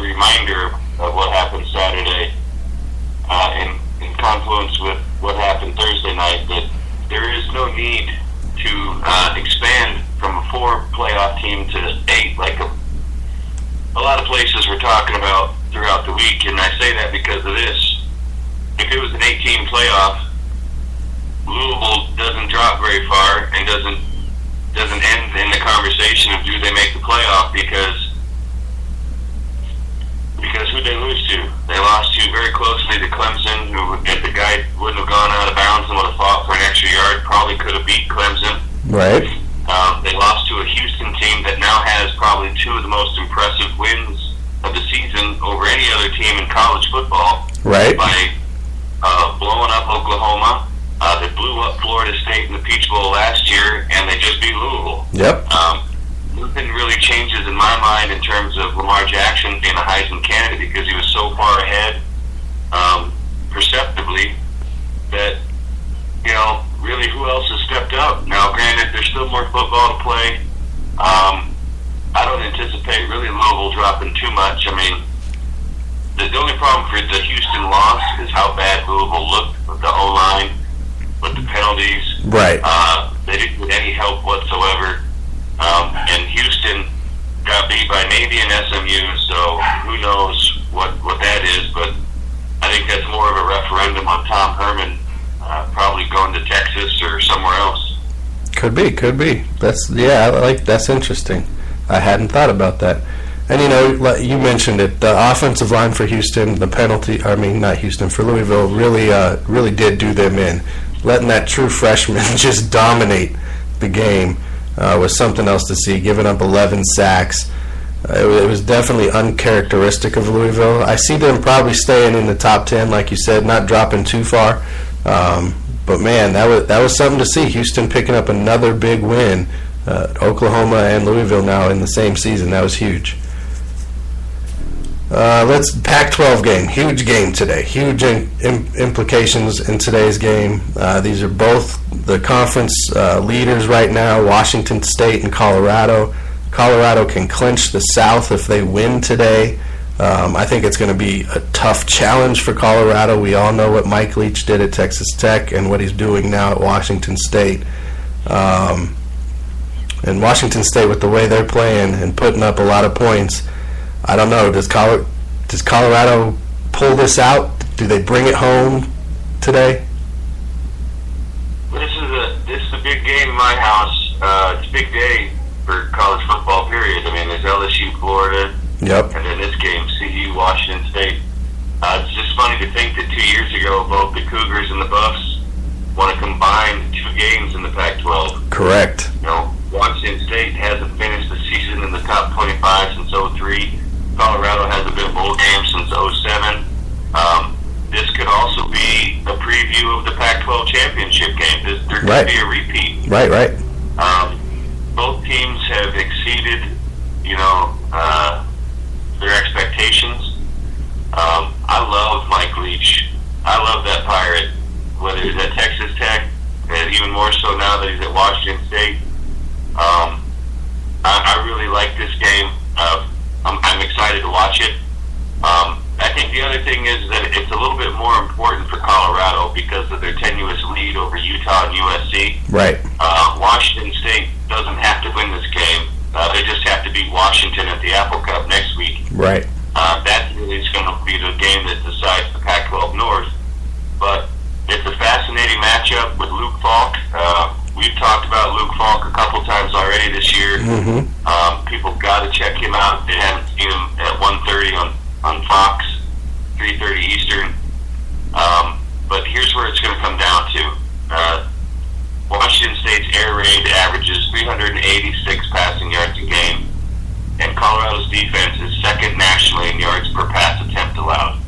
a reminder of what happened Saturday in confluence with what happened Thursday night, that there is no need to expand from a 4 playoff team to 8 like a lot of places we're talking about throughout the week. And I say that because of this. If it was an 8-team playoff, Louisville doesn't drop very far and doesn't end in the conversation of do they make the playoff, because who'd they lose to? They lost to very closely to Clemson, who, if the guy wouldn't have gone out of bounds and would have fought for an extra yard, probably could have beat Clemson. Right. They lost to a Houston team that now has probably 2 of the most impressive wins of the season over any other team in college football. Right. By blowing up Oklahoma. They blew up Florida State in the Peach Bowl last year, and they just beat Louisville. Yep. Nothing really changes in my mind in terms of Lamar Jackson being a Heisman candidate, because he was so far ahead perceptibly that, really who else has stepped up? Now, granted, there's still more football to play. I don't anticipate really Louisville dropping too much. I mean, the only problem for the Houston loss is how bad Louisville looked with the O-line, with the penalties. Right. They didn't get any help whatsoever. And Houston got beat by Navy and SMU, so who knows what that is. But I think that's more of a referendum on Tom Herman probably going to Texas or somewhere else. Could be. That's interesting. I hadn't thought about that. And you mentioned it. The offensive line for Houston, for Louisville, really did do them in. Letting that true freshman just dominate the game was something else to see. Giving up 11 sacks, it was definitely uncharacteristic of Louisville. I see them probably staying in the top 10, like you said, not dropping too far. But man, that was something to see. Houston picking up another big win. Oklahoma and Louisville now in the same season. That was huge. Let's Pac-12 game. Huge game today. Huge implications in today's game. These are both the conference leaders right now, Washington State and Colorado. Colorado can clinch the South if they win today. I think it's going to be a tough challenge for Colorado. We all know what Mike Leach did at Texas Tech and what he's doing now at Washington State. And Washington State, with the way they're playing and putting up a lot of points, I don't know. Does Colorado pull this out? Do they bring it home today? Well, this is a big game in my house. It's a big day for college football, period. I mean, there's LSU, Florida. Yep. And then this game, CU, Washington State. It's just funny to think that 2 years ago, both the Cougars and the Buffs want to combine 2 games in the Pac-12. Correct. Washington State hasn't finished the season in the top 25 since 2003. Colorado hasn't been a bowl game since 2007. This could also be a preview of the Pac-12 championship game. There could be a repeat. Right. Both teams have exceeded, their expectations. I love Mike Leach. I love that Pirate, whether he's at Texas Tech, and even more so now that he's at Washington State. I really like this game. I'm excited to watch it. I think the other thing is that it's a little bit more important for Colorado because of their tenuous lead over Utah and USC. Right. Washington State doesn't have to win this game. They just have to beat Washington at the Apple Cup next week. Right. That really is going to be the game that decides the Pac-12 North. But it's a fascinating matchup with Luke Falk. We've talked about Luke Falk a couple times already this year. Mm-hmm. People got to check him out. They haven't seen him at 1:30 on Fox, 3:30 Eastern. But here's where it's going to come down to. Washington State's air raid averages 386 passing yards a game, and Colorado's defense is second nationally in yards per pass attempt allowed.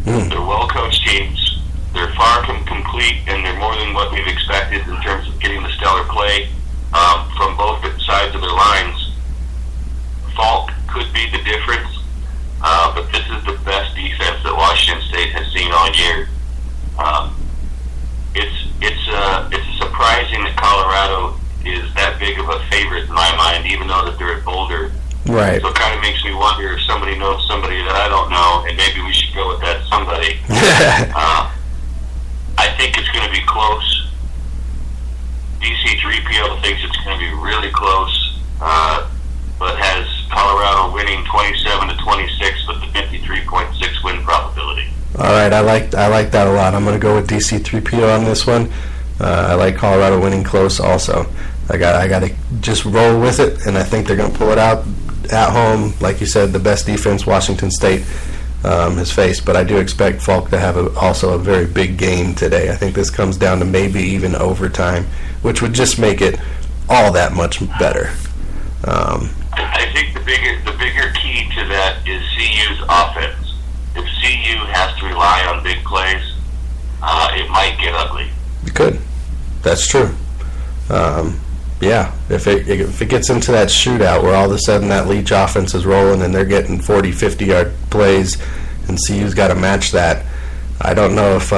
They're well-coached teams. They're far from complete, and they're more than what we've expected in terms of getting the stellar play from both sides of their lines. Falk could be the difference, but this is the best defense that Washington State has seen all year. It's surprising that Colorado is that big of a favorite in my mind, even though that they're at Boulder. Right. So it kind of makes me wonder if somebody knows somebody that I don't know, and maybe we should go with that somebody. I think it's going to be close. DC3PO thinks it's going to be really close, but has Colorado winning 27-26 with the 53.6 win probability. All right, I like that a lot. I'm going to go with DC3PO on this one. I like Colorado winning close also. I got to just roll with it, and I think they're going to pull it out at home. Like you said, the best defense Washington State has faced, but I do expect Falk to have also a very big game today. I think this comes down to maybe even overtime, which would just make it all that much better. I think the bigger key to that is CU's offense. If CU has to rely on big plays, it might get ugly. It could. That's true. Yeah, if it gets into that shootout where all of a sudden that Leach offense is rolling and they're getting 40, 50-yard plays and CU's got to match that, I don't know if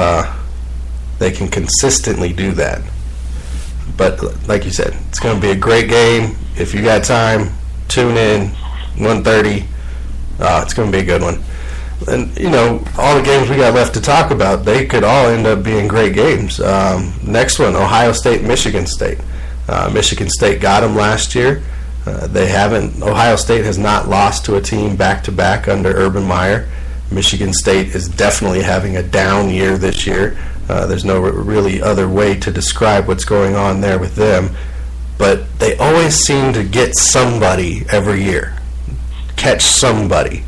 they can consistently do that. But like you said, it's going to be a great game. If you got time, tune in, 1:30. It's going to be a good one. And, you know, all the games we got left to talk about, they could all end up being great games. Next one, Ohio State, Michigan State. Michigan State got them last year. Ohio State has not lost to a team back-to-back under Urban Meyer. Michigan State is definitely having a down year this year. There's no really other way to describe what's going on there with them. But they always seem to get somebody every year. Catch somebody.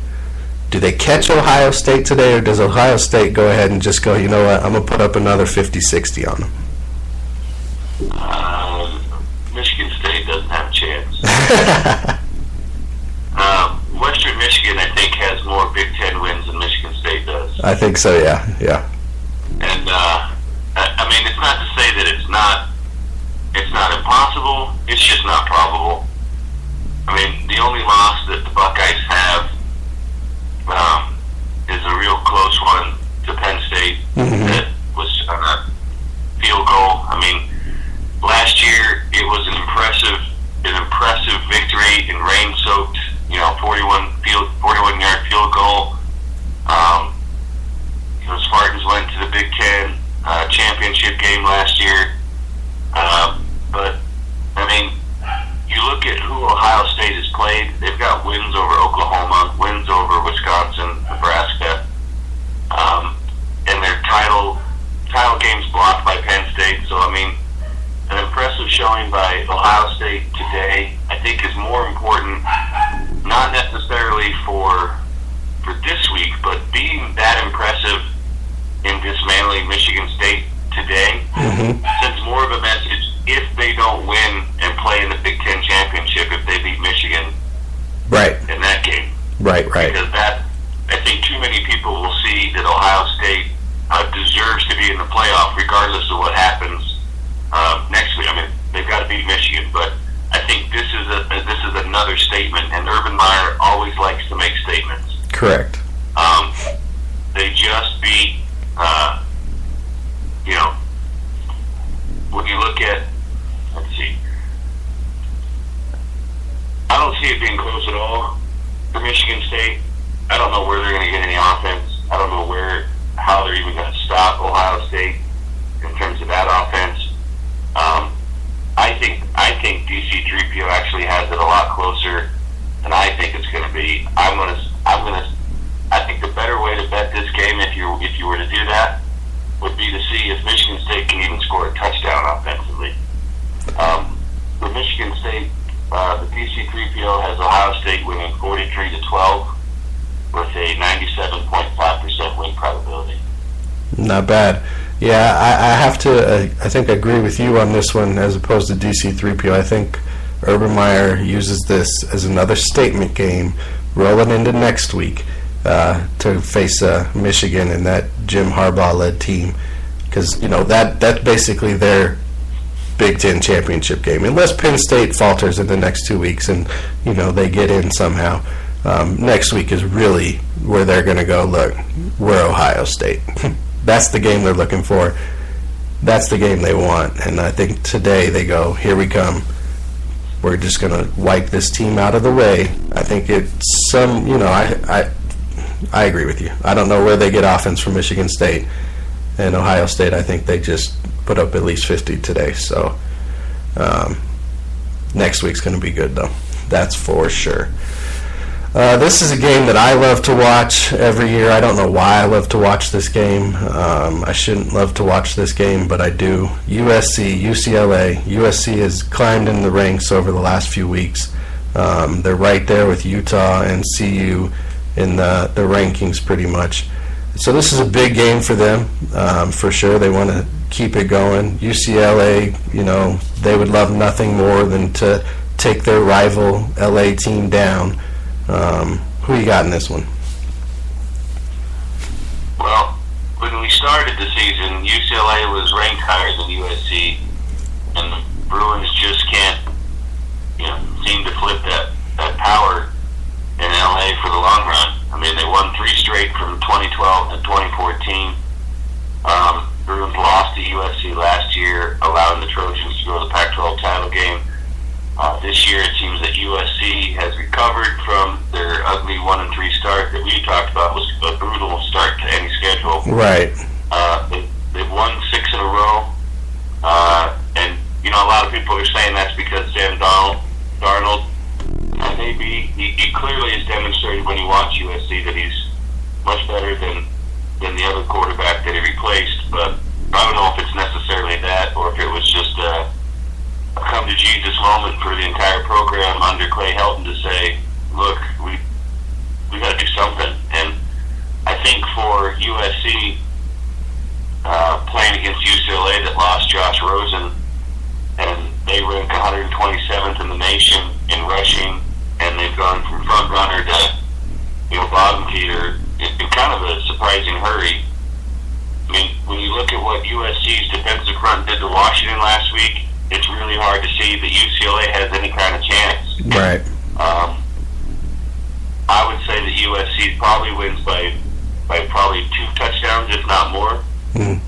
Do they catch Ohio State today, or does Ohio State go ahead and just go, you know what, I'm going to put up another 50-60 on them? Michigan State doesn't have a chance. Western Michigan, I think, has more Big Ten wins than Michigan State does. I think so, yeah. And, I mean, it's not to say that it's not impossible, it's just not probable. I mean, the only loss that the Buckeyes have is a real close one to Penn State. That was on a field goal. I mean, last year it was an impressive victory in rain-soaked, 41-yard field goal. Spartans went to the Big Ten championship game last year. But I mean, you look at who Ohio State has played. They've got wins over Oklahoma, wins over Wisconsin, Nebraska, and their title games blocked by Penn State. So I mean, an impressive showing by Ohio State today, I think, is more important, not necessarily for this week, but being that impressive in dismantling Michigan State today sends more of a message if they don't win and play in the Big Ten championship, if they beat Michigan in that game. Right. Because I think too many people will see that Ohio State deserves to be in the playoff regardless of what happens next week. I mean, they've got to beat Michigan, but I think this is another statement, and Urban Meyer always likes to make statements. Correct. They just beat, when you look at, let's see, I don't see it being close at all for Michigan State. I don't know where they're going to get any offense. I don't know how they're even going to stop Ohio State in terms of that offense. I think DC3PO actually has it a lot closer than I think it's going to be. I think the better way to bet this game, if you were to do that, would be to see if Michigan State can even score a touchdown offensively. For Michigan State, the DC3PO has Ohio State winning 43-12 with a 97.5% win probability. Not bad. Yeah, I have to, I think, agree with you on this one as opposed to DC3PO. I think Urban Meyer uses this as another statement game rolling into next week to face Michigan and that Jim Harbaugh-led team. Because, that's basically their Big Ten championship game. Unless Penn State falters in the next 2 weeks and, they get in somehow. Next week is really where they're going to go, look, we're Ohio State. That's the game they're looking for. That's the game they want. And I think today they go, here we come. we're just going to wipe this team out of the way. I think it's I agree with you. I don't know where they get offense from Michigan State and Ohio State. I think they just put up at least 50 today. So next week's going to be good, though. That's for sure. This is a game that I love to watch every year. I don't know why I love to watch this game. I shouldn't love to watch this game, but I do. USC, UCLA. USC has climbed in the ranks over the last few weeks. They're right there with Utah and CU in the rankings pretty much. So this is a big game for them, for sure. They want to keep it going. UCLA, they would love nothing more than to take their rival LA team down. Who you got in this one? Well, when we started the season, UCLA was ranked higher than USC, and the Bruins just can't, seem to flip that power in LA for the long run. I mean, they won 3 straight from 2012 to 2014. Bruins lost to USC last year, allowing the Trojans to go to the Pac-12 title game. This year, it seems that USC has recovered from their ugly 1-3 start that we talked about. Was a brutal start to any schedule. Right. They've won 6 in a row, and a lot of people are saying that's because Sam Darnold. Maybe he clearly has demonstrated when you watch USC that he's much better than the other quarterback that he replaced. But I don't know if it's necessarily that or if it was just a come to Jesus moment for the entire program under Clay Helton to say, look, we got to do something. And I think for USC playing against UCLA that lost Josh Rosen, and they rank 127th in the nation in rushing, and they've gone from front runner to bottom feeder in kind of a surprising hurry. I mean, when you look at what USC's defensive front did to Washington last week, it's really hard to see that UCLA has any kind of chance. Right. I would say that USC probably wins by probably 2 touchdowns, if not more. Mm.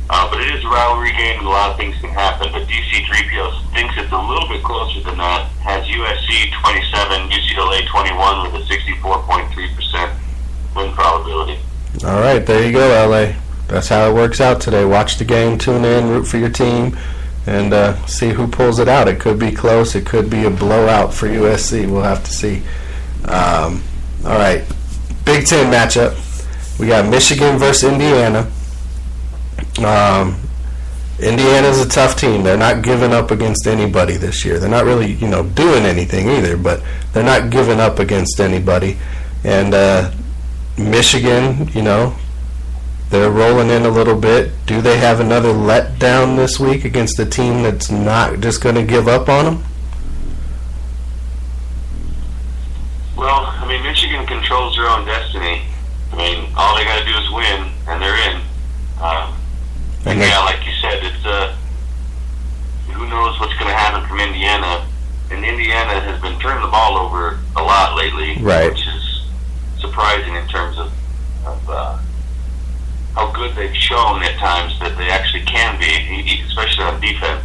But it is a rivalry game, and a lot of things can happen. But DC3PO thinks it's a little bit closer than that. Has USC 27, UCLA 21 with a 64.3% win probability. All right, there you go, LA. That's how it works out today. Watch the game, tune in, root for your team, and see who pulls it out. It could be close. It could be a blowout for USC. We'll have to see. All right, Big Ten matchup. We got Michigan versus Indiana. Indiana's a tough team. They're not giving up against anybody this year. They're not really, doing anything either, but they're not giving up against anybody. And Michigan, they're rolling in a little bit. Do they have another letdown this week against a team that's not just going to give up on them? Well, Michigan controls their own destiny. All they got to do is win, and they're in. Like you said, it's who knows what's going to happen from Indiana. And Indiana has been turning the ball over a lot lately, right, which is surprising in terms of how good they've shown at times that they actually can be, especially on defense.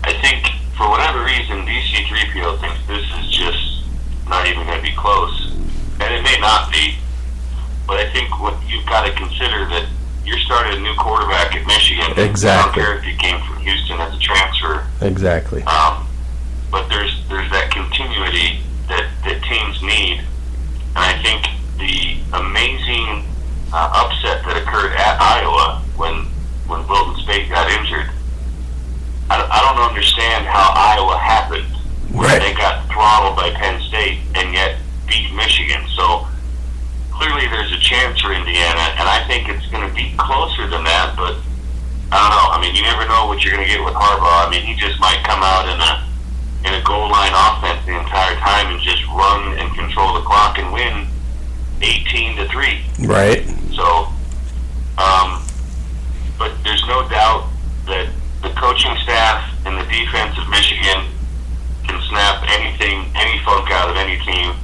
I think, for whatever reason, DC3PO thinks this is just not even going to be close. And it may not be, but I think what you've got to consider that you're starting a new quarterback at Michigan. Exactly. I don't care if he came from Houston as a transfer. Exactly. But there's that continuity that teams need. And I think the amazing upset that occurred at Iowa when Wilton Speight got injured, I don't understand how Iowa happened. Right. They got throttled by Penn State and yet beat Michigan. So clearly there's a chance for Indiana, and I think it's going to be closer than that, but I don't know. You never know what you're going to get with Harbaugh. He just might come out in a goal line offense the entire time and just run and control the clock and win 18-3. Right. So, but there's no doubt that the coaching staff and the defense of Michigan can snap any funk out of any team.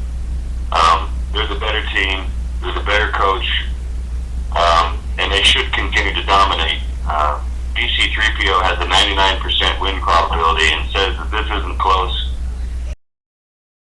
They're the better team. They're the better coach, and they should continue to dominate. DC3PO has a 99% win probability and says that this isn't close.